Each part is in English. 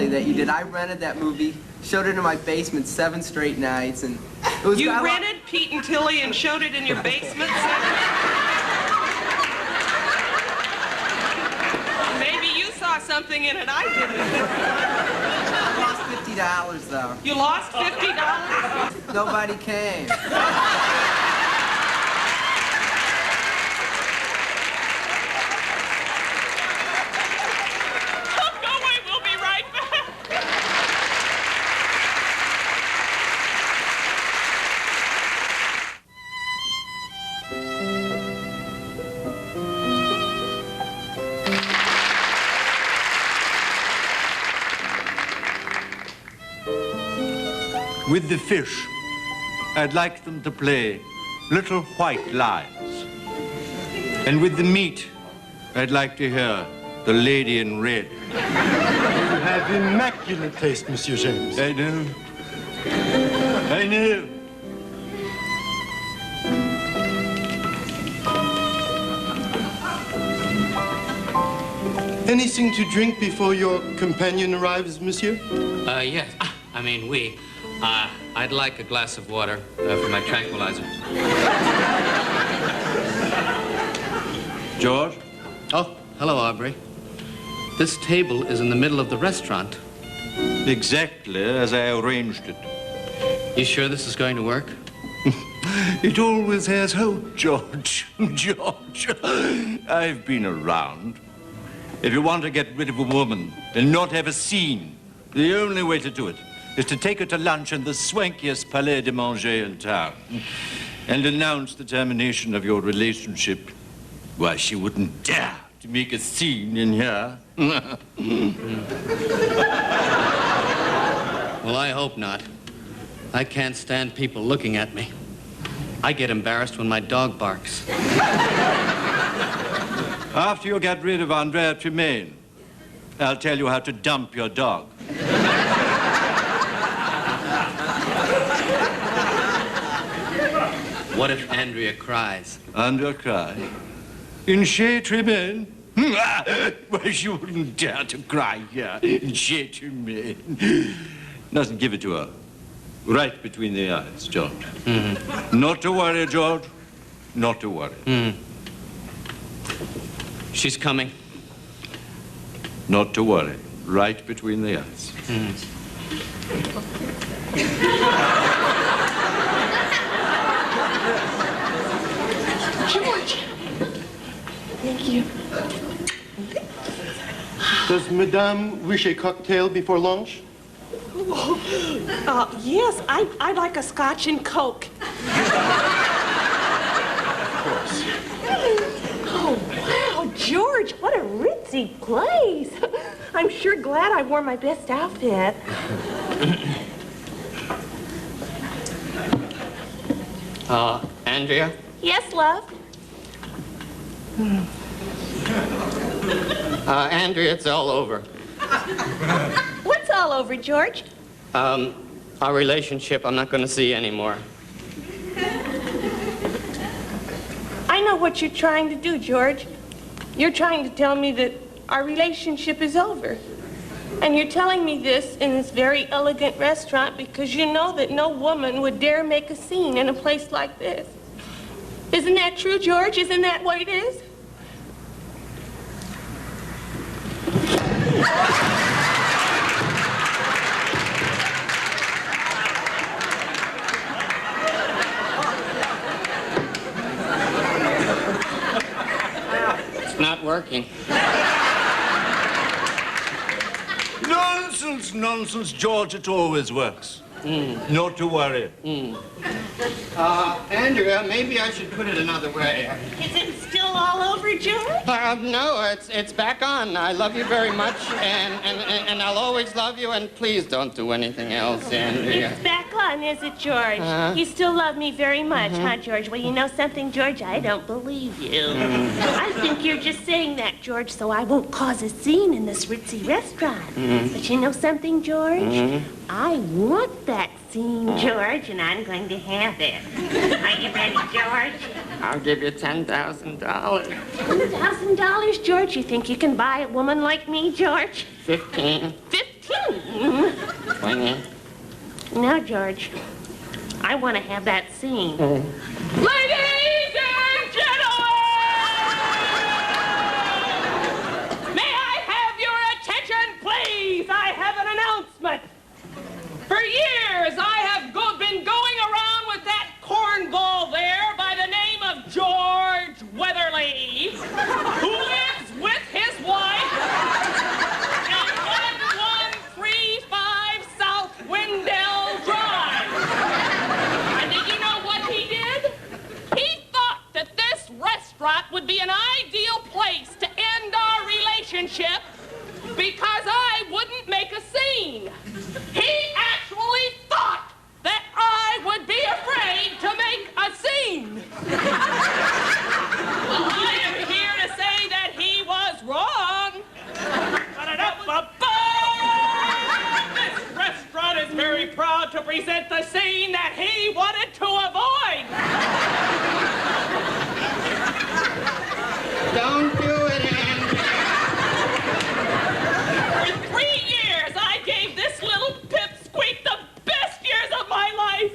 Tilly that you did. I rented that movie, showed it in my basement 7 straight nights, and it was... You rented Pete and Tilly and showed it in your basement? Maybe you saw something in it I didn't. I lost $50, though. You lost $50? Nobody came. With the fish, I'd like them to play Little White Lies. And with the meat, I'd like to hear The Lady in Red. You have immaculate taste, Monsieur James. I know. I know. Anything to drink before your companion arrives, Monsieur? Yes. I mean, we. I'd like a glass of water for my tranquilizer. George? Oh, hello, Aubrey. This table is in the middle of the restaurant. Exactly as I arranged it. You sure this is going to work? It always has hope, George. George, I've been around. If you want to get rid of a woman and not have a scene, the only way to do it is to take her to lunch in the swankiest palais de manger in town and announce the termination of your relationship. Why, she wouldn't dare to make a scene in here. Well, I hope not. I can't stand people looking at me. I get embarrassed when my dog barks. After you get rid of Andrea Tremaine, I'll tell you how to dump your dog. What if Andrea cries? Andrea cry? In Chez Tremaine? Well, she wouldn't dare to cry here in Chez Tremaine. Doesn't give it to her. Right between the eyes, George. Mm-hmm. Not to worry, George. Not to worry. Mm. She's coming. Not to worry. Right between the eyes. Mm. George. Thank you. Does Madame wish a cocktail before lunch? Yes, I'd like a Scotch and Coke. Of course. Oh, wow, George, what a ritzy place. I'm sure glad I wore my best outfit. Andrea? Yes, love? Andrea, it's all over. What's all over, George? Our relationship, I'm not going to see anymore. I know what you're trying to do, George. You're trying to tell me that our relationship is over. And you're telling me this in this very elegant restaurant because you know that no woman would dare make a scene in a place like this. Isn't that true, George? Isn't that what it is? It's not working. Nonsense, nonsense, George. It always works. Not to worry. Andrea, maybe I should put it another way. Is it still all over, George? No, it's back on. I love you very much, and I'll always love you, and please don't do anything else, Andrea. It's back on, is it, George? You still love me very much, huh, George? Well, you know something, George? I don't believe you. I think you're just saying that, George, so I won't cause a scene in this ritzy restaurant. But you know something, George? I want that scene, George, and I'm going to have it. Are you ready, George? I'll give you $10,000. $10,000, George? You think you can buy a woman like me, George? 15. 15? Now, George, I want to have that scene. Ladies and gentlemen! May I have your attention, please? I have an announcement. For years, I have been going around with that cornball there by the name of George Weatherly, who lives with his wife at 1135 South Wendell Drive. And did you know what he did? He thought that this restaurant would be an ideal place to end our relationship because I wouldn't make a scene. He actually thought that I would be afraid to make a scene. Well, I am here to say that he was wrong. This restaurant is very proud to present the scene that he wanted to avoid. Don't do it, Andy. For 3 years, I gave this little pipsqueak the best years of my life.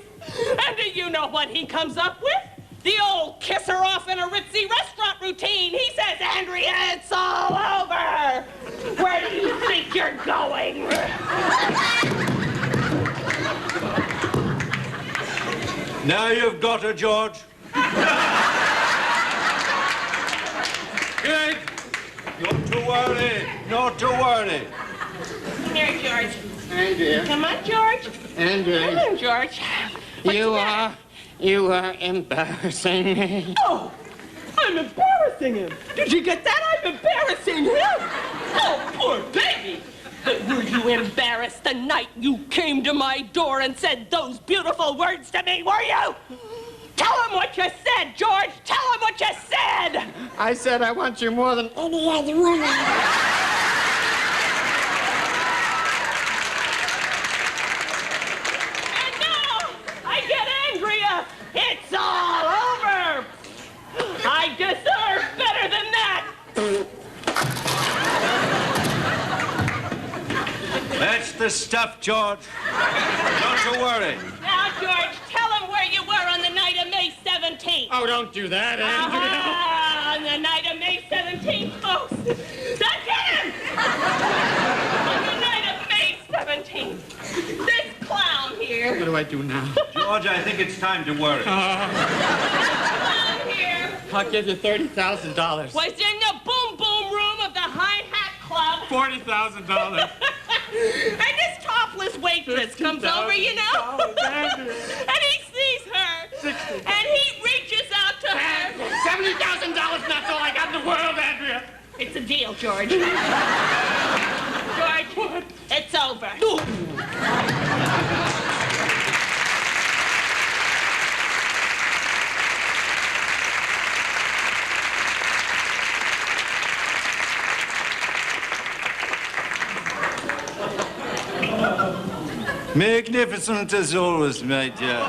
And do you know what he comes up with? The old kiss her off in a ritzy restaurant routine. He says, Andrea, it's all over. Where do you think you're going? Now you've got her, George. Good. Not to worry. Not to worry. Here, George. Andrea. Come on, George. Andrea. Come on, George. You are embarrassing me. Oh, I'm embarrassing him. Did you get that? I'm embarrassing him. Oh, poor baby. But were you embarrassed the night you came to my door and said those beautiful words to me, were you? Tell him what you said, George. Tell him what you said. I said I want you more than any other woman. And now I get Andrea. It's all over. I deserve better than that. That's the stuff, George. Not to worry. Now, George, tell him where you were on the night of May 17th. Oh, don't do that, Andrea. On the night of May 17th, folks. Now get him! On the night of May 17th. This clown here. What do I do now? George, I think it's time to worry. This clown here I'll give you $30,000. was in the boom boom room of the High Hat Club. $40,000. And this topless waitress comes over, you know? And he sees her. 60. And he reaches out to her. $70,000, that's all I got in the world, Andrea. It's a deal, George. George, it's over. Magnificent as always, my dear.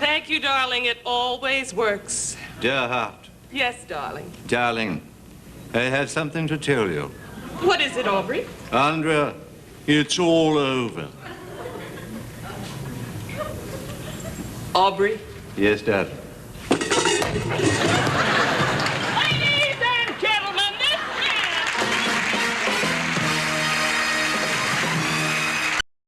Thank you, darling. It always works. Dear heart, Yes, darling. darling, I have something to tell you. What is it, Aubrey? Andrea, it's all over. Aubrey? Yes, Dad.